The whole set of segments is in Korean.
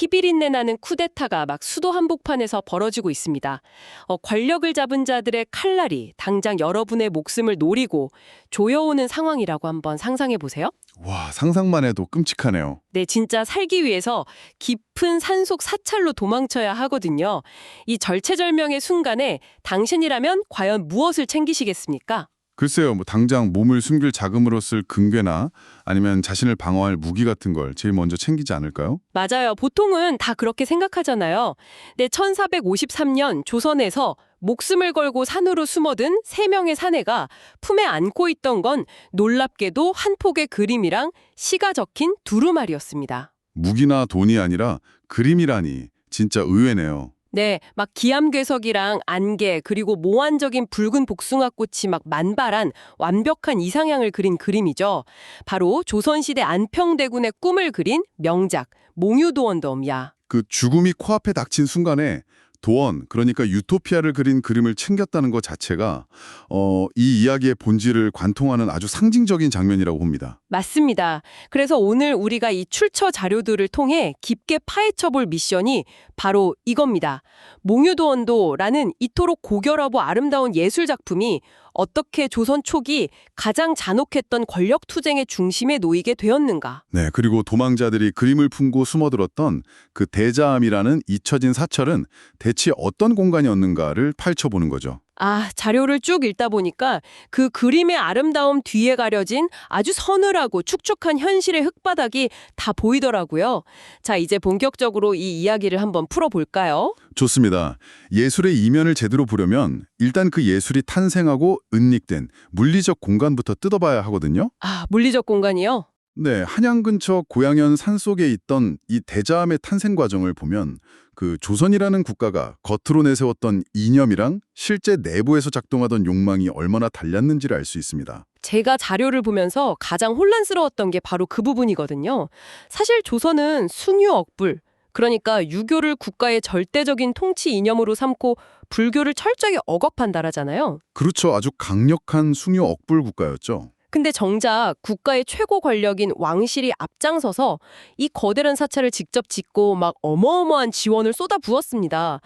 피비린내 나는 쿠데타가 막 수도 한복판에서 벌어지고 있습니다. 권력을 잡은 자들의 칼날이 당장 여러분의 목숨을 노리고 조여오는 상황이라고 한번 상상해 보세요. 와, 상상만 해도 끔찍하네요. 네, 진짜 살기 위해서 깊은 산속 사찰로 도망쳐야 하거든요. 이 절체절명의 순간에 당신이라면 과연 무엇을 챙기시겠습니까? 글쎄요, 뭐 당장 몸을 숨길 자금으로 쓸 금괴나 아니면 자신을 방어할 무기 같은 걸 제일 먼저 챙기지 않을까요? 맞아요. 보통은 다 그렇게 생각하잖아요. 네, 1453년 조선에서 목숨을 걸고 산으로 숨어든 3명의 사내가 품에 안고 있던 건 놀랍게도 한 폭의 그림이랑 시가 적힌 두루마리였습니다. 무기나 돈이 아니라 그림이라니 진짜 의외네요. 네, 막 기암괴석이랑 안개 그리고 몽환적인 붉은 복숭아꽃이 막 만발한 완벽한 이상향을 그린 그림이죠. 바로 조선시대 안평대군의 꿈을 그린 명작 몽유도원도음야. 그 죽음이 코앞에 닥친 순간에 도원, 그러니까 유토피아를 그린 그림을 챙겼다는 것 자체가 이 이야기의 본질을 관통하는 아주 상징적인 장면이라고 봅니다. 맞습니다. 그래서 오늘 우리가 이 출처 자료들을 통해 깊게 파헤쳐볼 미션이 바로 이겁니다. 몽유도원도라는 이토록 고결하고 아름다운 예술작품이 어떻게 조선 초기 가장 잔혹했던 권력투쟁의 중심에 놓이게 되었는가. 네, 그리고 도망자들이 그림을 품고 숨어들었던 그 대자암이라는 잊혀진 사찰은 대체 어떤 공간이었는가를 파헤쳐보는 거죠. 자료를 쭉 읽다 보니까 그 그림의 아름다움 뒤에 가려진 아주 서늘하고 축축한 현실의 흙바닥이 다 보이더라고요. 자, 이제 본격적으로 이 이야기를 한번 풀어볼까요? 좋습니다. 예술의 이면을 제대로 보려면 일단 그 예술이 탄생하고 은닉된 물리적 공간부터 뜯어봐야 하거든요. 물리적 공간이요? 네, 한양 근처 고양현 산속에 있던 이 대자암의 탄생 과정을 보면 그 조선이라는 국가가 겉으로 내세웠던 이념이랑 실제 내부에서 작동하던 욕망이 얼마나 달랐는지를 알 수 있습니다. 제가 자료를 보면서 가장 혼란스러웠던 게 바로 그 부분이거든요. 사실 조선은 숭유억불, 그러니까 유교를 국가의 절대적인 통치 이념으로 삼고 불교를 철저히 억압한 나라잖아요. 그렇죠. 아주 강력한 숭유 억불 국가였죠. 근데 정작 국가의 최고 권력인 왕실이 앞장서서 이 거대한 사찰을 직접 짓고 막 어마어마한 지원을 쏟아부었습니다.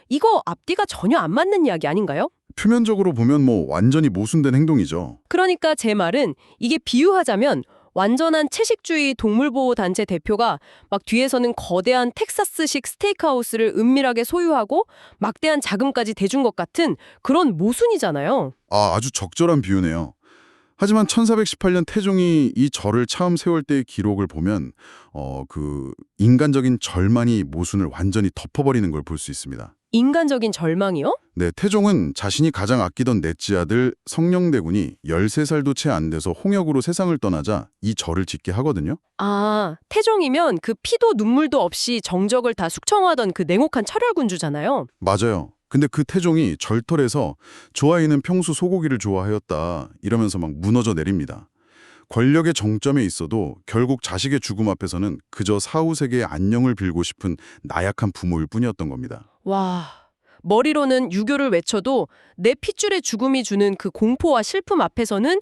이거 앞뒤가 전혀 안 맞는 이야기 아닌가요? 표면적으로 보면 뭐 완전히 모순된 행동이죠. 그러니까 제 말은 이게 비유하자면 완전한 채식주의 동물보호단체 대표가 막 뒤에서는 거대한 텍사스식 스테이크하우스를 은밀하게 소유하고 막대한 자금까지 대준 것 같은 그런 모순이잖아요. 아주 적절한 비유네요. 하지만 1418년 태종이 이 절을 처음 세울 때의 기록을 보면 그 인간적인 절만이 모순을 완전히 덮어버리는 걸 볼 수 있습니다. 인간적인 절망이요? 네, 태종은 자신이 가장 아끼던 넷째 아들 성령대군이 13살도 채 안 돼서 홍역으로 세상을 떠나자 이 절을 짓게 하거든요. 태종이면 그 피도 눈물도 없이 정적을 다 숙청하던 그 냉혹한 철혈군주잖아요. 맞아요. 근데 그 태종이 절털에서 조아이는 평소 소고기를 좋아하였다 이러면서 막 무너져 내립니다. 권력의 정점에 있어도 결국 자식의 죽음 앞에서는 그저 사후세계의 안녕을 빌고 싶은 나약한 부모일 뿐이었던 겁니다. 와, 머리로는 유교를 외쳐도 내 핏줄의 죽음이 주는 그 공포와 슬픔 앞에서는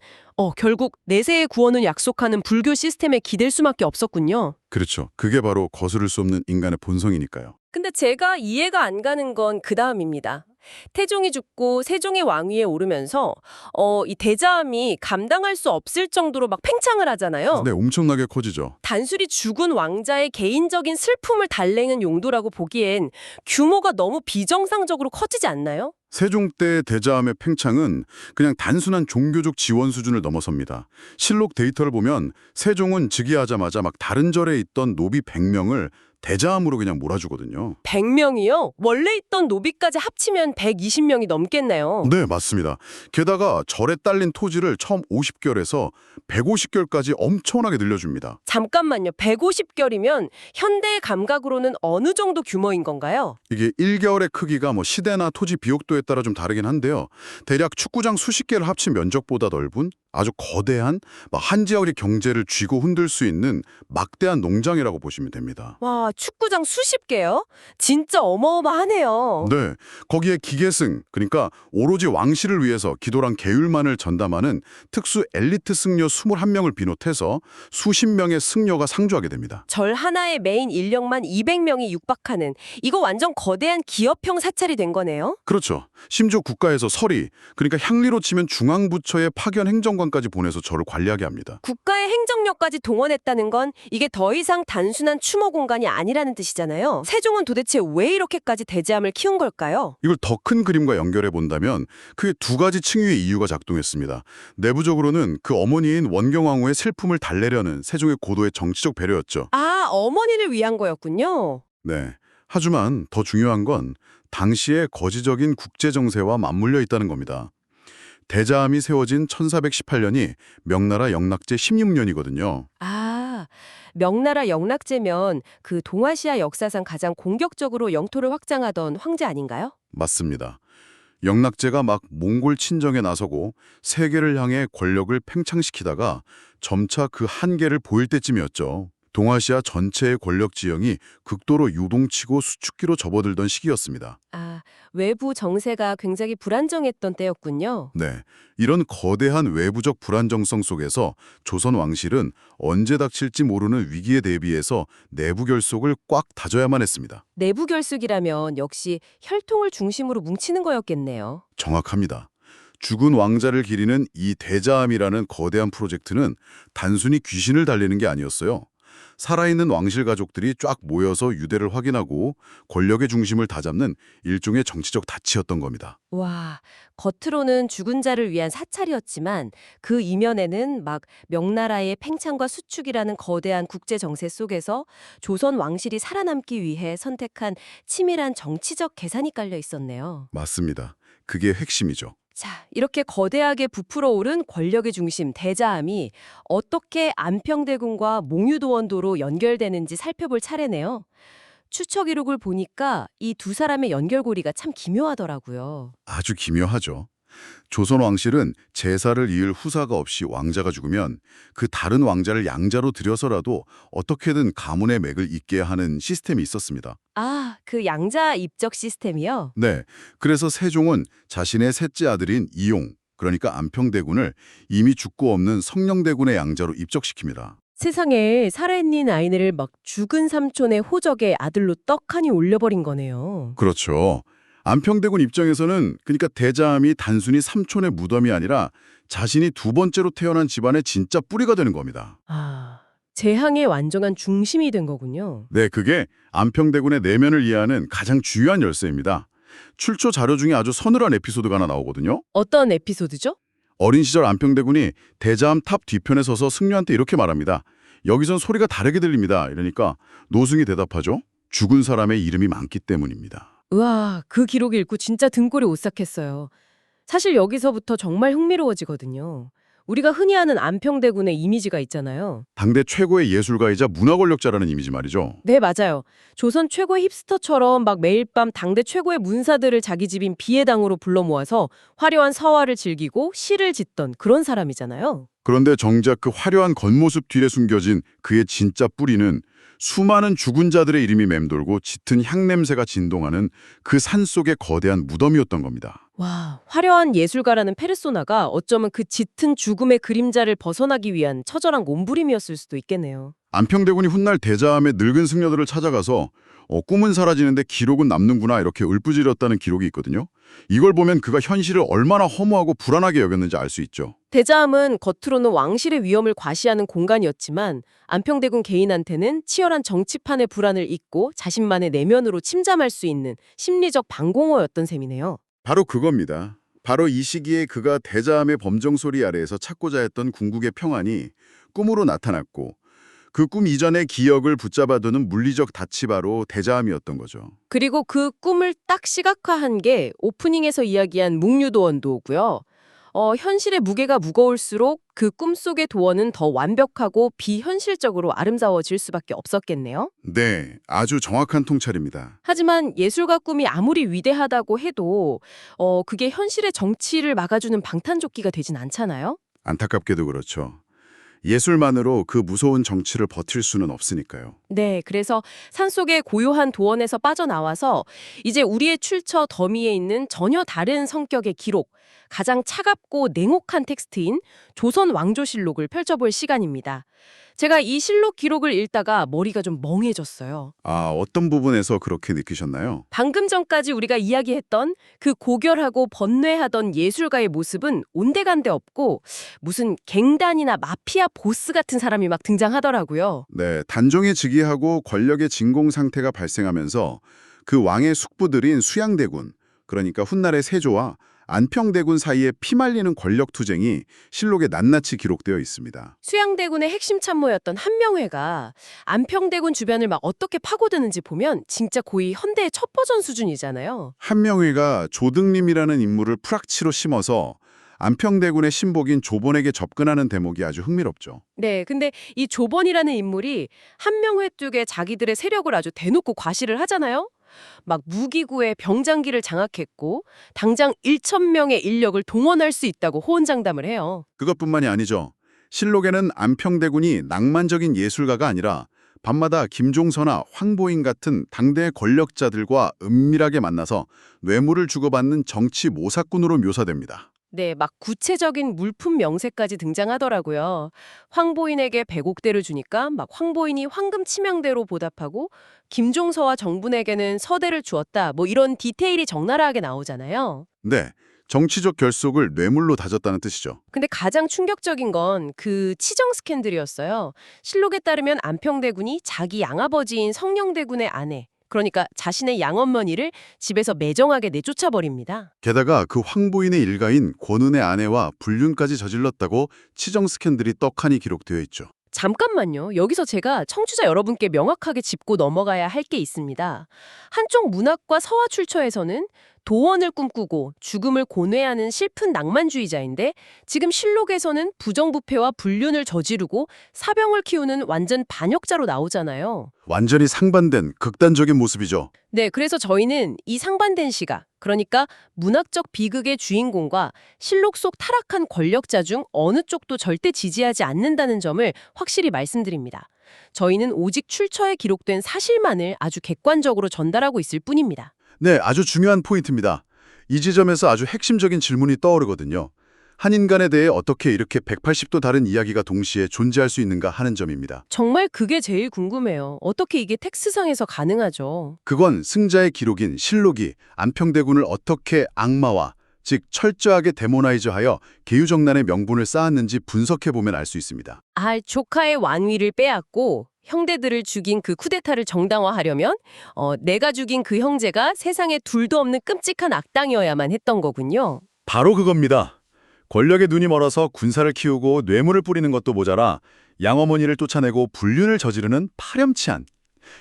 결국 내세의 구원을 약속하는 불교 시스템에 기댈 수밖에 없었군요. 그렇죠. 그게 바로 거스를 수 없는 인간의 본성이니까요. 근데 제가 이해가 안 가는 건 그 다음입니다. 태종이 죽고 세종의 왕위에 오르면서 이 대자암이 감당할 수 없을 정도로 막 팽창을 하잖아요. 네, 엄청나게 커지죠. 단순히 죽은 왕자의 개인적인 슬픔을 달래는 용도라고 보기엔 규모가 너무 비정상적으로 커지지 않나요? 세종 때 대자암의 팽창은 그냥 단순한 종교적 지원 수준을 넘어섭니다. 실록 데이터를 보면 세종은 즉위하자마자 막 다른 절에 있던 노비 100명을 대자암으로 그냥 몰아주거든요. 100명이요? 원래 있던 노비까지 합치면 120명이 넘겠네요. 네, 맞습니다. 게다가 절에 딸린 토지를 처음 50결에서 150결까지 엄청나게 늘려줍니다. 잠깐만요. 150결이면 현대의 감각으로는 어느 정도 규모인 건가요? 이게 1개월의 크기가 뭐 시대나 토지 비옥도에 따라 좀 다르긴 한데요. 대략 축구장 수십 개를 합친 면적보다 넓은 아주 거대한 한 지역의 경제를 쥐고 흔들 수 있는 막대한 농장이라고 보시면 됩니다. 와, 축구장 수십 개요? 진짜 어마어마하네요. 네, 거기에 기계승, 그러니까 오로지 왕실을 위해서 기도랑 계율만을 전담하는 특수 엘리트 승려 21명을 비롯해서 수십 명의 승려가 상주하게 됩니다. 절 하나의 메인 인력만 200명이 육박하는 이거 완전 거대한 기업형 사찰이 된 거네요. 그렇죠. 심지어 국가에서 서리, 그러니까 향리로 치면 중앙부처의 파견 행정관까지 보내서 저를 관리하게 합니다. 국가의 행정력까지 동원했다는 건 이게 더 이상 단순한 추모 공간이 아니라는 뜻이잖아요. 세종은 도대체 왜 이렇게까지 대제함을 키운 걸까요? 이걸 더 큰 그림과 연결해 본다면 그게 두 가지 층위의 이유가 작동했습니다. 내부적으로는 그 어머니인 원경왕후의 슬픔을 달래려는 세종의 고도의 정치적 배려였죠. 아, 어머니를 위한 거였군요. 네. 하지만 더 중요한 건 당시의 거지적인 국제 정세와 맞물려 있다는 겁니다. 대자암이 세워진 1418년이 명나라 영락제 16년이거든요. 아, 명나라 영락제면 그 동아시아 역사상 가장 공격적으로 영토를 확장하던 황제 아닌가요? 맞습니다. 영락제가 막 몽골 친정에 나서고 세계를 향해 권력을 팽창시키다가 점차 그 한계를 보일 때쯤이었죠. 동아시아 전체의 권력 지형이 극도로 요동치고 수축기로 접어들던 시기였습니다. 아, 외부 정세가 굉장히 불안정했던 때였군요. 네, 이런 거대한 외부적 불안정성 속에서 조선 왕실은 언제 닥칠지 모르는 위기에 대비해서 내부 결속을 꽉 다져야만 했습니다. 내부 결속이라면 역시 혈통을 중심으로 뭉치는 거였겠네요. 정확합니다. 죽은 왕자를 기리는 이 대자암이라는 거대한 프로젝트는 단순히 귀신을 달리는 게 아니었어요. 살아있는 왕실 가족들이 쫙 모여서 유대를 확인하고 권력의 중심을 다잡는 일종의 정치적 다치였던 겁니다. 와, 겉으로는 죽은 자를 위한 사찰이었지만 그 이면에는 막 명나라의 팽창과 수축이라는 거대한 국제 정세 속에서 조선 왕실이 살아남기 위해 선택한 치밀한 정치적 계산이 깔려 있었네요. 맞습니다. 그게 핵심이죠. 자, 이렇게 거대하게 부풀어 오른 권력의 중심 대자암이 어떻게 안평대군과 몽유도원도로 연결되는지 살펴볼 차례네요. 추적 기록을 보니까 이 두 사람의 연결고리가 참 기묘하더라고요. 아주 기묘하죠. 조선 왕실은 제사를 이을 후사가 없이 왕자가 죽으면 그 다른 왕자를 양자로 들여서라도 어떻게든 가문의 맥을 잇게 하는 시스템이 있었습니다. 아, 그 양자 입적 시스템이요? 네, 그래서 세종은 자신의 셋째 아들인 이용, 그러니까 안평대군을 이미 죽고 없는 성령대군의 양자로 입적시킵니다. 세상에 살아있는 아이를 막 죽은 삼촌의 호적의 아들로 떡하니 올려버린 거네요. 그렇죠. 안평대군 입장에서는 그러니까 대자암이 단순히 삼촌의 무덤이 아니라 자신이 두 번째로 태어난 집안의 진짜 뿌리가 되는 겁니다. 아, 재앙의 완전한 중심이 된 거군요. 네, 그게 안평대군의 내면을 이해하는 가장 중요한 열쇠입니다. 출처 자료 중에 아주 서늘한 에피소드가 하나 나오거든요. 어떤 에피소드죠? 어린 시절 안평대군이 대자암 탑 뒤편에 서서 승려한테 이렇게 말합니다. 여기선 소리가 다르게 들립니다. 이러니까 노승이 대답하죠. 죽은 사람의 이름이 많기 때문입니다. 우와, 그 기록 읽고 진짜 등골이 오싹했어요. 사실 여기서부터 정말 흥미로워지거든요. 우리가 흔히 아는 안평대군의 이미지가 있잖아요. 당대 최고의 예술가이자 문화 권력자라는 이미지 말이죠. 네, 맞아요. 조선 최고의 힙스터처럼 막 매일 밤 당대 최고의 문사들을 자기 집인 비해당으로 불러 모아서 화려한 서화를 즐기고 시를 짓던 그런 사람이잖아요. 그런데 정작 그 화려한 겉모습 뒤에 숨겨진 그의 진짜 뿌리는 수많은 죽은 자들의 이름이 맴돌고 짙은 향냄새가 진동하는 그 산속의 거대한 무덤이었던 겁니다. 와, 화려한 예술가라는 페르소나가 어쩌면 그 짙은 죽음의 그림자를 벗어나기 위한 처절한 몸부림이었을 수도 있겠네요. 안평대군이 훗날 대자암의 늙은 승려들을 찾아가서 꿈은 사라지는데 기록은 남는구나 이렇게 울부짖었다는 기록이 있거든요. 이걸 보면 그가 현실을 얼마나 허무하고 불안하게 여겼는지 알 수 있죠. 대자암은 겉으로는 왕실의 위험을 과시하는 공간이었지만 안평대군 개인한테는 치열한 정치판의 불안을 잊고 자신만의 내면으로 침잠할 수 있는 심리적 방공호였던 셈이네요. 바로 그겁니다. 바로 이 시기에 그가 대자암의 범정 소리 아래에서 찾고자 했던 궁극의 평안이 꿈으로 나타났고 그 꿈 이전의 기억을 붙잡아두는 물리적 닻이 바로 대자암이었던 거죠. 그리고 그 꿈을 딱 시각화한 게 오프닝에서 이야기한 묵류도원도고요. 현실의 무게가 무거울수록 그 꿈속의 도원은 더 완벽하고 비현실적으로 아름다워질 수밖에 없었겠네요. 네, 아주 정확한 통찰입니다. 하지만 예술가 꿈이 아무리 위대하다고 해도 그게 현실의 정치를 막아주는 방탄조끼가 되진 않잖아요. 안타깝게도 그렇죠. 예술만으로 그 무서운 정치를 버틸 수는 없으니까요. 네, 그래서 산속의 고요한 도원에서 빠져나와서 이제 우리의 출처 더미에 있는 전혀 다른 성격의 기록, 가장 차갑고 냉혹한 텍스트인 조선 왕조실록을 펼쳐볼 시간입니다. 제가 이 실록 기록을 읽다가 머리가 좀 멍해졌어요. 아, 어떤 부분에서 그렇게 느끼셨나요? 방금 전까지 우리가 이야기했던 그 고결하고 번뇌하던 예술가의 모습은 온데간데 없고 무슨 갱단이나 마피아 보스 같은 사람이 막 등장하더라고요. 네, 단종에 즉위하고 권력의 진공 상태가 발생하면서 그 왕의 숙부들인 수양대군, 그러니까 훗날의 세조와 안평대군 사이에 피말리는 권력 투쟁이 실록에 낱낱이 기록되어 있습니다. 수양대군의 핵심 참모였던 한명회가 안평대군 주변을 막 어떻게 파고드는지 보면 진짜 거의 현대의 첩보전 수준이잖아요. 한명회가 조등림이라는 인물을 프락치로 심어서 안평대군의 신복인 조본에게 접근하는 대목이 아주 흥미롭죠. 네, 근데 이 조번이라는 인물이 한명회 쪽에 자기들의 세력을 아주 대놓고 과시를 하잖아요. 막 무기고의 병장기를 장악했고 당장 1,000명의 인력을 동원할 수 있다고 호언장담을 해요. 그것뿐만이 아니죠. 실록에는 안평대군이 낭만적인 예술가가 아니라 밤마다 김종서나 황보인 같은 당대 권력자들과 은밀하게 만나서 뇌물을 주고받는 정치 모사꾼으로 묘사됩니다. 네, 막 구체적인 물품 명세까지 등장하더라고요. 황보인에게 100억대를 주니까 막 황보인이 황금 치명대로 보답하고 김종서와 정분에게는 서대를 주었다. 뭐 이런 디테일이 적나라하게 나오잖아요. 네, 정치적 결속을 뇌물로 다졌다는 뜻이죠. 근데 가장 충격적인 건 그 치정 스캔들이었어요. 실록에 따르면 안평대군이 자기 양아버지인 성령대군의 아내, 그러니까 자신의 양어머니를 집에서 매정하게 내쫓아버립니다. 게다가 그 황보인의 일가인 권은의 아내와 불륜까지 저질렀다고 치정 스캔들이 떡하니 기록되어 있죠. 잠깐만요. 여기서 제가 청취자 여러분께 명확하게 짚고 넘어가야 할 게 있습니다. 한쪽 문학과 서화 출처에서는 도원을 꿈꾸고 죽음을 고뇌하는 슬픈 낭만주의자인데 지금 실록에서는 부정부패와 불륜을 저지르고 사병을 키우는 완전 반역자로 나오잖아요. 완전히 상반된 극단적인 모습이죠. 네, 그래서 저희는 이 상반된 시각, 그러니까 문학적 비극의 주인공과 실록 속 타락한 권력자 중 어느 쪽도 절대 지지하지 않는다는 점을 확실히 말씀드립니다. 저희는 오직 출처에 기록된 사실만을 아주 객관적으로 전달하고 있을 뿐입니다. 네, 아주 중요한 포인트입니다. 이 지점에서 아주 핵심적인 질문이 떠오르거든요. 한 인간에 대해 어떻게 이렇게 180도 다른 이야기가 동시에 존재할 수 있는가 하는 점입니다. 정말 그게 제일 궁금해요. 어떻게 이게 텍스트상에서 가능하죠? 그건 승자의 기록인 실록이 안평대군을 어떻게 악마와, 즉 철저하게 데모나이즈하여 계유정난의 명분을 쌓았는지 분석해보면 알 수 있습니다. 조카의 왕위를 빼앗고 형제들을 죽인 그 쿠데타를 정당화하려면 내가 죽인 그 형제가 세상에 둘도 없는 끔찍한 악당이어야만 했던 거군요. 바로 그겁니다. 권력의 눈이 멀어서 군사를 키우고 뇌물을 뿌리는 것도 모자라 양어머니를 쫓아내고 불륜을 저지르는 파렴치한,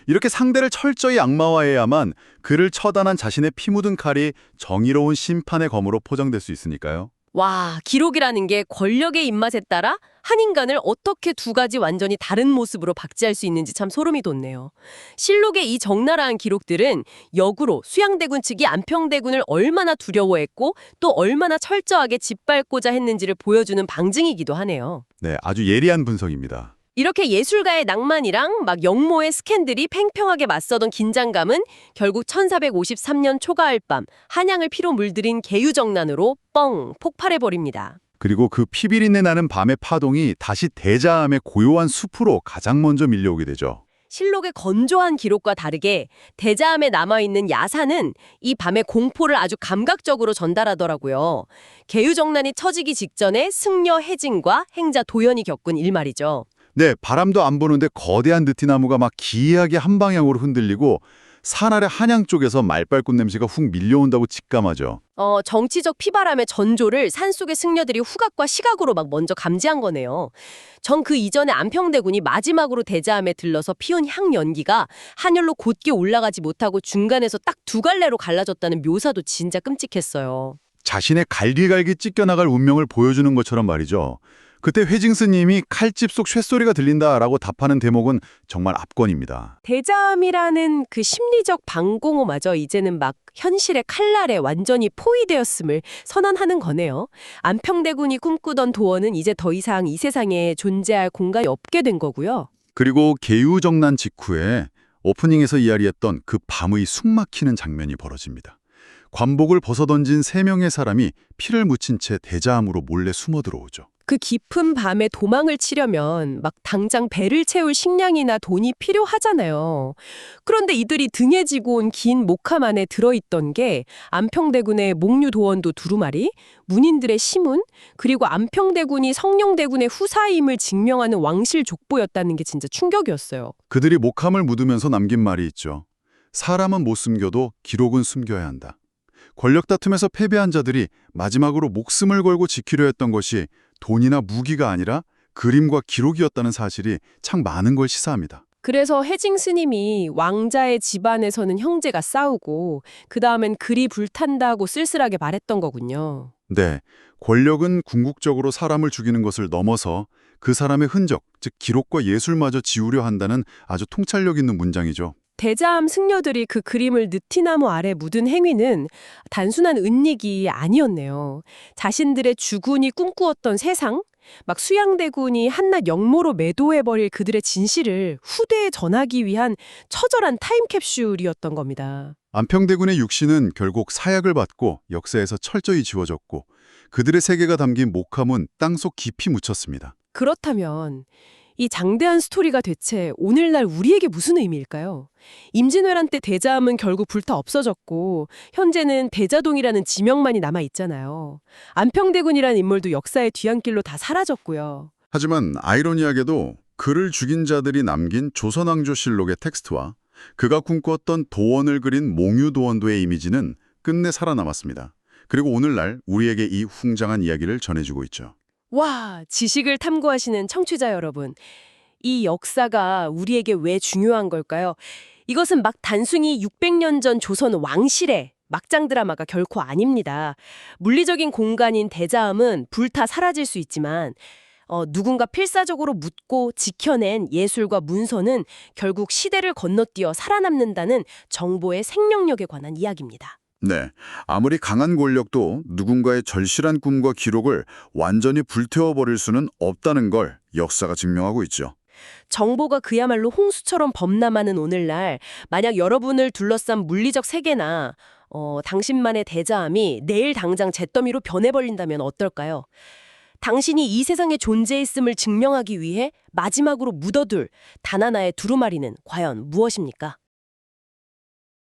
이렇게 상대를 철저히 악마화해야만 그를 처단한 자신의 피 묻은 칼이 정의로운 심판의 검으로 포장될 수 있으니까요. 와, 기록이라는 게 권력의 입맛에 따라 한 인간을 어떻게 두 가지 완전히 다른 모습으로 박제할 수 있는지 참 소름이 돋네요. 실록의 이 적나라한 기록들은 역으로 수양대군 측이 안평대군을 얼마나 두려워했고 또 얼마나 철저하게 짓밟고자 했는지를 보여주는 방증이기도 하네요. 네, 아주 예리한 분석입니다. 이렇게 예술가의 낭만이랑 막 영모의 스캔들이 팽팽하게 맞서던 긴장감은 결국 1453년 초가을 밤 한양을 피로 물들인 계유정난으로 뻥 폭발해버립니다. 그리고 그 피비린내 나는 밤의 파동이 다시 대자암의 고요한 숲으로 가장 먼저 밀려오게 되죠. 실록의 건조한 기록과 다르게 대자암에 남아있는 야사는 이 밤의 공포를 아주 감각적으로 전달하더라고요. 계유정난이 처지기 직전에 승려 해진과 행자 도연이 겪은 일말이죠. 네, 바람도 안 부는데 거대한 느티나무가 막 기이하게 한 방향으로 흔들리고 산 아래 한양 쪽에서 말발굽 냄새가 훅 밀려온다고 직감하죠. 정치적 피바람의 전조를 산속의 승려들이 후각과 시각으로 막 먼저 감지한 거네요. 전 그 이전에 안평대군이 마지막으로 대자암에 들러서 피운 향 연기가 하늘로 곧게 올라가지 못하고 중간에서 딱 두 갈래로 갈라졌다는 묘사도 진짜 끔찍했어요. 자신의 갈기갈기 찢겨나갈 운명을 보여주는 것처럼 말이죠. 그때 회징 스님이 칼집 속 쇳소리가 들린다라고 답하는 대목은 정말 압권입니다. 대자암이라는 그 심리적 방공호마저 이제는 막 현실의 칼날에 완전히 포위되었음을 선언하는 거네요. 안평대군이 꿈꾸던 도원은 이제 더 이상 이 세상에 존재할 공간이 없게 된 거고요. 그리고 개유정난 직후에 오프닝에서 이야기했던 그 밤의 숨막히는 장면이 벌어집니다. 관복을 벗어던진 3명의 사람이 피를 묻힌 채 대자암으로 몰래 숨어 들어오죠. 그 깊은 밤에 도망을 치려면 막 당장 배를 채울 식량이나 돈이 필요하잖아요. 그런데 이들이 등에 지고 온 긴 목함 안에 들어있던 게 안평대군의 목류도원도 두루마리, 문인들의 시문, 그리고 안평대군이 성룡대군의 후사임을 증명하는 왕실 족보였다는 게 진짜 충격이었어요. 그들이 목함을 묻으면서 남긴 말이 있죠. 사람은 못 숨겨도 기록은 숨겨야 한다. 권력 다툼에서 패배한 자들이 마지막으로 목숨을 걸고 지키려 했던 것이 돈이나 무기가 아니라 그림과 기록이었다는 사실이 참 많은 걸 시사합니다. 그래서 해징 스님이 왕자의 집안에서는 형제가 싸우고 그 다음엔 글이 불탄다고 쓸쓸하게 말했던 거군요. 네, 권력은 궁극적으로 사람을 죽이는 것을 넘어서 그 사람의 흔적, 즉 기록과 예술마저 지우려 한다는 아주 통찰력 있는 문장이죠. 대자암 승려들이 그 그림을 느티나무 아래 묻은 행위는 단순한 은닉이 아니었네요. 자신들의 주군이 꿈꾸었던 세상, 막 수양대군이 한낱 역모로 매도해버릴 그들의 진실을 후대에 전하기 위한 처절한 타임캡슐이었던 겁니다. 안평대군의 육신은 결국 사약을 받고 역사에서 철저히 지워졌고 그들의 세계가 담긴 목함은 땅속 깊이 묻혔습니다. 그렇다면 이 장대한 스토리가 대체 오늘날 우리에게 무슨 의미일까요? 임진왜란 때 대자암은 결국 불타 없어졌고 현재는 대자동이라는 지명만이 남아있잖아요. 안평대군이라는 인물도 역사의 뒤안길로 다 사라졌고요. 하지만 아이러니하게도 그를 죽인 자들이 남긴 조선왕조실록의 텍스트와 그가 꿈꾸었던 도원을 그린 몽유도원도의 이미지는 끝내 살아남았습니다. 그리고 오늘날 우리에게 이 웅장한 이야기를 전해주고 있죠. 와, 지식을 탐구하시는 청취자 여러분. 이 역사가 우리에게 왜 중요한 걸까요? 이것은 막 단순히 600년 전 조선 왕실의 막장 드라마가 결코 아닙니다. 물리적인 공간인 대자암은 불타 사라질 수 있지만 누군가 필사적으로 묻고 지켜낸 예술과 문서는 결국 시대를 건너뛰어 살아남는다는 정보의 생명력에 관한 이야기입니다. 네, 아무리 강한 권력도 누군가의 절실한 꿈과 기록을 완전히 불태워버릴 수는 없다는 걸 역사가 증명하고 있죠. 정보가 그야말로 홍수처럼 범람하는 오늘날 만약 여러분을 둘러싼 물리적 세계나 당신만의 대자암이 내일 당장 잿더미로 변해버린다면 어떨까요? 당신이 이 세상에 존재했음을 증명하기 위해 마지막으로 묻어둘 단 하나의 두루마리는 과연 무엇입니까?